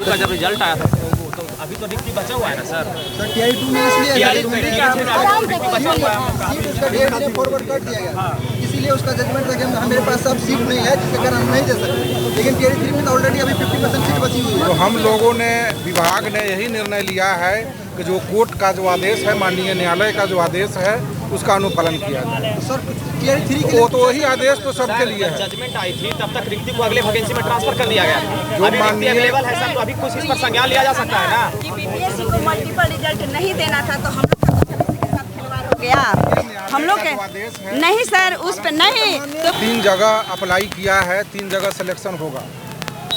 का जब रिजल्ट आया था तो अभी तो रिक्ति बचा हुआ है ना सर। टीआरई 2 में इसलिए फॉरवर्ड कर दिया गया, इसीलिए उसका जजमेंट था कि मेरे पास सब सीट नहीं है जिसके कारण हम नहीं दे सकते। लेकिन टीआरई 3 में तो ऑलरेडी अभी 50% सीट बची हुई है। तो हम लोगों ने, विभाग ने यही निर्णय लिया है कि जो कोर्ट का जो आदेश है, माननीय न्यायालय का जो आदेश है, उसका अनुपालन किया जाए। सर टीआरई 3 वो तो वही आदेश तो सबके लिए है। जजमेंट आई थी तब तक रिक्ति को अगले वैकेंसी में ट्रांसफर कर दिया गया। अभी रिक्ति अवेलेबल है सर, तो अभी कुछ इस पर संज्ञान लिया जा सकता है ना कि बीपीएससी को मल्टीपल रिजल्ट नहीं देना था, तो हम लोग का के साथ खिलवाड़ हो गया। हम लोग के नहीं सर, उस पर नहीं तो 3 जगह अप्लाई किया है, 3 जगह सिलेक्शन होगा,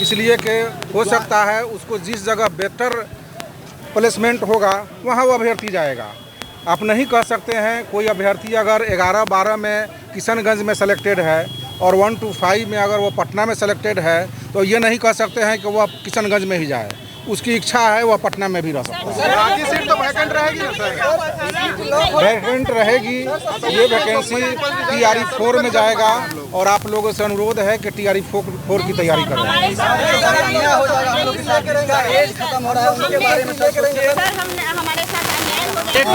इसलिए कि हो सकता है उसको जिस जगह बेटर प्लेसमेंट होगा वहाँ वो अभ्यर्थी जाएगा। आप नहीं कह सकते हैं कोई अभ्यर्थी अगर 11-12 में किशनगंज में सेलेक्टेड है और 1 to 5 में अगर वो पटना में सेलेक्टेड है, तो ये नहीं कह सकते हैं कि वह किशनगंज में ही जाए। उसकी इच्छा है वह पटना में भी रह सकता है। आधी सीट तो वैकेंट रहेगी ना सर? वैकेंट रहेगी, ये वैकेंसी टीआरई 4 में जाएगा और आप लोगों से अनुरोध है कि टीआरई 4 की तैयारी करें।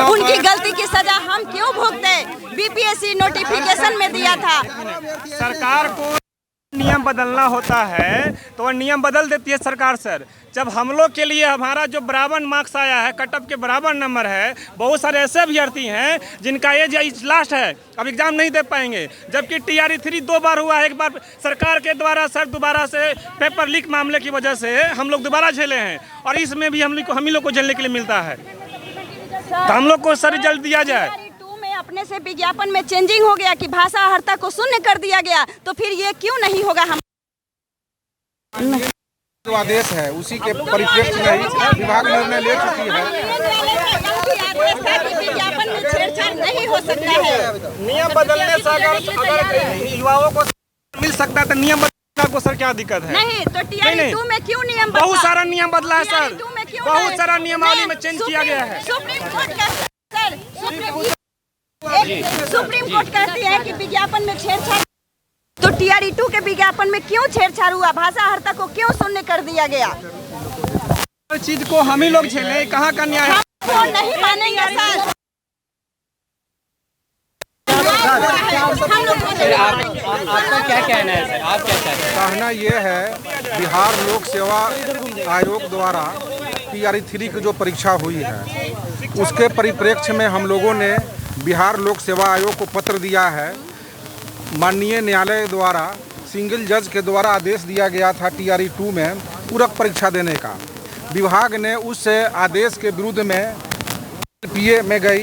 उनकी गलती की सजा हम क्यों भुगते? बीपीएससी नोटिफिकेशन में दिया था। सरकार को नियम बदलना होता है तो वह नियम बदल देती है सरकार सर। जब हम लोग के लिए हमारा जो बराबर मार्क्स आया है, कट ऑफ के बराबर नंबर है, बहुत सारे ऐसे अभ्यर्थी हैं जिनका एज लास्ट है, अब एग्जाम नहीं दे पाएंगे। जबकि टीआरई 3 2 बार हुआ है, एक बार सरकार के द्वारा सर दोबारा से पेपर लीक मामले की वजह से हम लोग दोबारा झेले हैं, और इसमें भी हम ही लोग को झेलने के लिए मिलता है। तो हम लोग को सर रिजल्ट दिया जाए। अपने से विज्ञापन में चेंजिंग हो गया कि भाषा हर्ता को शून्य कर दिया गया, तो फिर ये क्यों नहीं होगा? हम जो आदेश है उसी के परिप्रेक्ष्य में ही विभाग निर्णय ले चुकी है। विज्ञापन में छेड़छाड़ नहीं हो सकता है। नियम बदलने से अगर युवाओं को मिल सकता है तो नियम बदलने को सर क्या दिक्कत है? नहीं तो टीआरई 2 में क्यों नियम बदला? बहुत सारा नियम बदला है सर, बहुत सारा नियमावली में चेंज किया गया है। सुप्रीम कोर्ट कहती है कि विज्ञापन में छेड़छाड़, तो टीआरई 2 के विज्ञापन में क्यों छेड़छाड़ हुआ? भाषा हर्ता को क्यों शून्य कर दिया गया? हर चीज को हम ही लोग झेले, कहाँ का न्याय है? वो नहीं मानेंगे सर। आपका क्या कहना है सर? आप क्या कहते हैं? कहना ये है, बिहार लोक सेवा आयोग द्वारा टीआरई 3 की जो परीक्षा हुई है, उसके परिप्रेक्ष्य में हम लोगों ने बिहार लोक सेवा आयोग को पत्र दिया है। माननीय न्यायालय द्वारा सिंगल जज के द्वारा आदेश दिया गया था टीआरई 2 में पूरक परीक्षा देने का। विभाग ने उस आदेश के विरुद्ध में पीए में गई,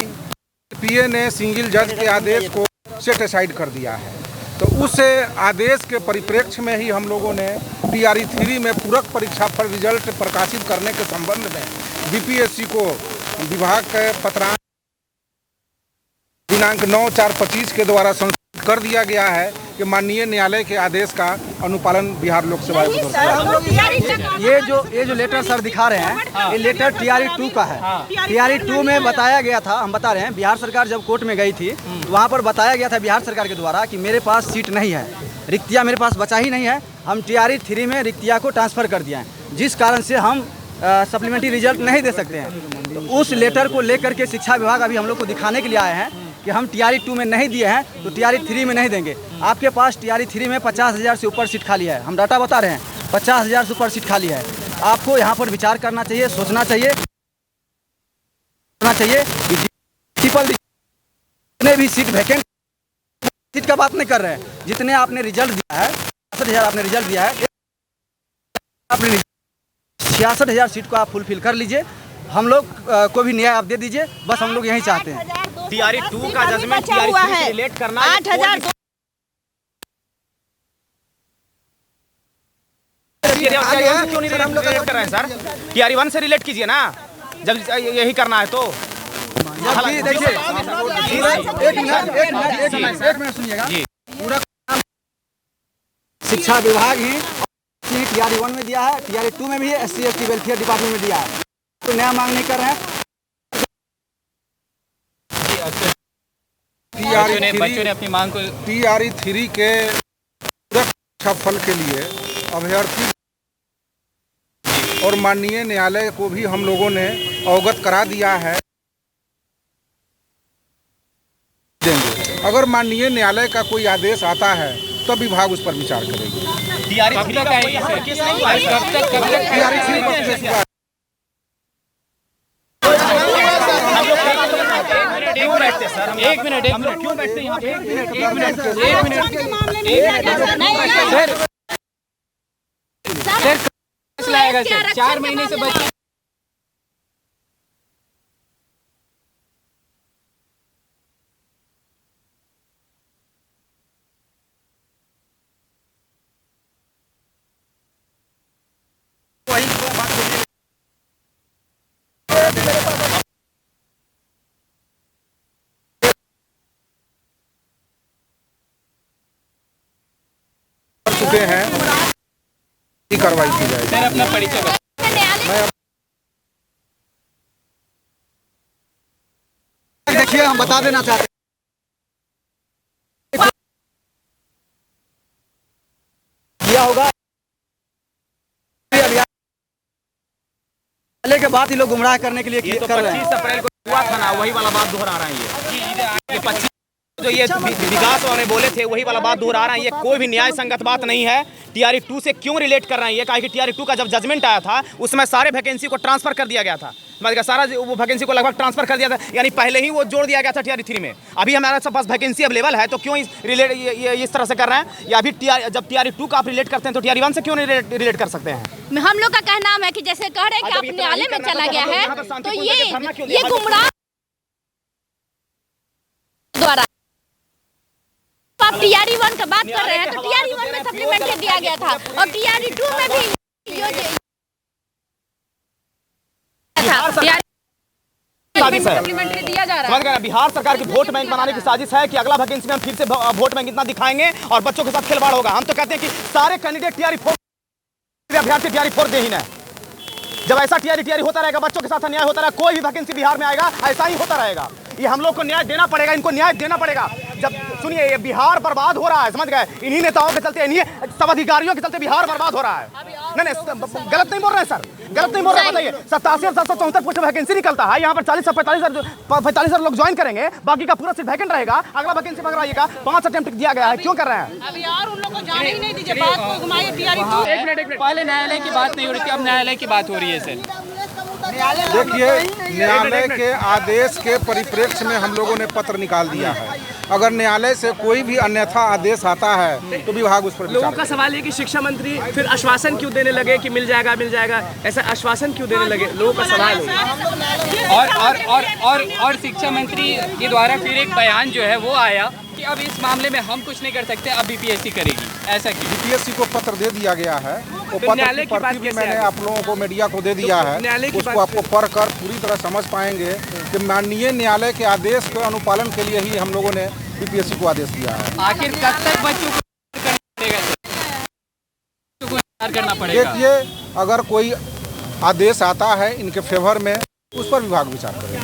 पीए ने सिंगल जज के आदेश को सेट असाइड कर दिया है। तो उस आदेश के परिप्रेक्ष्य में ही हम लोगों ने टीआरई 3 में पूरक परीक्षा पर रिजल्ट प्रकाशित करने के संबंध में बीपीएससी को विभाग के पत्रांक दिनांक 9/4/25 के द्वारा संशोधित कर दिया गया है कि माननीय न्यायालय के आदेश का अनुपालन बिहार लोक सेवा आयोग द्वारा। ये जो लेटर सर दिखा रहे हैं, ये लेटर टीआरई 2 का है। टीआरई 2 में बताया गया था, हम बता रहे हैं, बिहार सरकार जब कोर्ट में गई थी तो वहाँ पर बताया गया था बिहार सरकार के द्वारा कि मेरे पास सीट नहीं है, रिक्तियाँ मेरे पास बचा ही नहीं है, हम टीआरई 3 में रिक्तियाँ को ट्रांसफ़र कर दिया है, जिस कारण से हम सप्लीमेंट्री रिजल्ट नहीं दे सकते हैं। तो उस लेटर को लेकर के शिक्षा विभाग अभी हम लोग को दिखाने के लिए आए हैं कि हम टीआरई 2 में नहीं दिए हैं तो टीआरई 3 में नहीं देंगे। आपके पास टीआरई 3 में 50,000 से ऊपर सीट खाली है, हम डाटा बता रहे हैं, 50,000 से ऊपर सीट खाली है। आपको यहाँ पर विचार करना चाहिए, सोचना चाहिए कि जितने भी सीट वैकेंट, सीट का बात नहीं कर रहे हैं, जितने आपने रिजल्ट दिया है, 66,000 आपने रिजल्ट दिया है, आपने 66,000 सीट को आप फुलफिल कर लीजिए। हम लोग को भी न्याय आप दे दीजिए, बस हम लोग यही चाहते हैं। टीआरई 2 का जजमेंट टीआरई 3 से रिलेट करना 8,000 क्यों नहीं रिलेट कर रहे हैं सर? टीआरई 1 से रिलेट कीजिए ना, जब यही करना है तो। देखिए एक मिनट सुनिएगा। पूरा शिक्षा विभाग ही टीआरई 1 में दिया है, टीआरई 2 में भी है, SC/ST वेलफेयर डिपार्टमेंट में दिया है, तो नया मांग नहीं कर रहे हैं। बच्चों ने अपनी मांग को टीआरई 3 के फल के लिए अभ्यर्थी और माननीय न्यायालय को भी हम लोगों ने अवगत करा दिया है। देंगे अगर माननीय न्यायालय का कोई आदेश आता है तब विभाग उस पर विचार करेगी। एक मिनट क्यों बैठते हैं यहाँ पे? एक मिनट 4 महीने से बच्चे चुके हैं, कार्रवाई की जाएगी। सर अपना परिचय देखिए, हम बता देना चाहते हैं किया होगा के बाद ही लोग गुमराह करने के लिए तो कर रहे हैं। 25 अप्रैल को हुआ था ना, वही वाला बात दोहरा रहे हैं ये 25 जो ये विकास वाले बोले थे वही वाला बात दोहरा रहे हैं। ये कोई भी न्याय संगत बात नहीं है। टीआरई 2 से क्यों रिलेट कर रहे हैं ये? कहा कि टीआरई 2 का जब जजमेंट आया था उसमें सारे वैकेंसी को ट्रांसफर कर दिया गया था, सारा वो वैकेंसी को लगभग ट्रांसफर कर दिया था, यानी पहले ही वो जोड़ दिया गया था टीआरई 3 में। अभी हमारे पास वैकेंसी अवेलेबल है तो क्यों इस तरह से कर रहे हैं? या अभी जब टीआरई 2 का आप रिलेट करते हैं तो टीआरई 1 से क्यों नहीं रिलेट कर सकते हैं? हम लोग का कहना है कि जैसे कह रहे हैं कि आप न्यायालय में चला गया है तो ये गुमराह द्वारा आप टीआरई 1 का बात कर रहे हैं तो टीआरई 1 में सप्लीमेंट्री दिया गया था और टीआरई 2 में भी सप्लीमेंट्री दिया जा रहा है। बिहार सरकार की वोट बैंक बनाने की साजिश है कि अगला वैकेंसी में हम फिर से वोट बैंक इतना दिखाएंगे और बच्चों के साथ खिलवाड़ होगा। हम तो कहते हैं कि सारे कैंडिडेट टीआरई 4 अभ्यर्थी टीआरई 4 दे ही ना। जब ऐसा टीआरई होता रहेगा, बच्चों के साथ अन्याय होता रहेगा, कोई भी वैकेंसी बिहार में आएगा ऐसा ही होता रहेगा। ये हम लोग को न्याय देना पड़ेगा, इनको न्याय देना पड़ेगा। जब सुनिए, ये बिहार बर्बाद हो रहा है, समझ गए? इन्हीं नेताओं के चलते, इन्हीं सब अधिकारियों के चलते बिहार बर्बाद हो रहा है। नहीं, गलत नहीं बोल रहे हैं सर, गलत नहीं बोल रहे हैं। बताइए, 87 और 774 पोस्ट वैकेंसी निकलता है, यहाँ पर 40 से 45 लोग ज्वाइन करेंगे, बाकी का पूरा सिर्फ वैकेंट रहेगा। अगला वैकेंसी मंगवाइएगा, 5 अटेम्प्ट दिया गया है, क्यों कर रहे हैं? अब यार उन लोग को जाने ही नहीं दीजिए, बात को घुमाइए टीआरई 2। एक मिनट पहले न्यायालय की बात नहीं हो रही थी, अब न्यायालय की बात हो रही है सर। देखिए, न्यायालय के आदेश के परिप्रेक्ष्य में हम लोगों ने पत्र निकाल दिया है। अगर न्यायालय से कोई भी अन्यथा आदेश आता है तो विभाग उस पर लोगों का सवाल है कि शिक्षा मंत्री फिर आश्वासन क्यों देने लगे कि मिल जाएगा, ऐसा आश्वासन क्यों देने लगे? लोगों का सवाल है। और शिक्षा मंत्री के द्वारा फिर एक बयान जो है वो आया कि अब इस मामले में हम कुछ नहीं कर सकते, अब बीपीएससी करेगी। ऐसा क्यों? बीपीएससी को पत्र दे दिया गया है, वो पत्र की प्रति भी मैंने आप लोगों को, मीडिया को दे दिया है। उसको आपको पढ़कर पूरी तरह समझ पाएंगे कि माननीय न्यायालय के आदेश के अनुपालन के लिए ही हम लोगों ने बीपीएससी को आदेश दिया है। आखिर कब तक बच्चों को करना पड़ेगा? देखिए, अगर कोई आदेश आता है इनके फेवर में, उस पर विभाग विचार करेगा।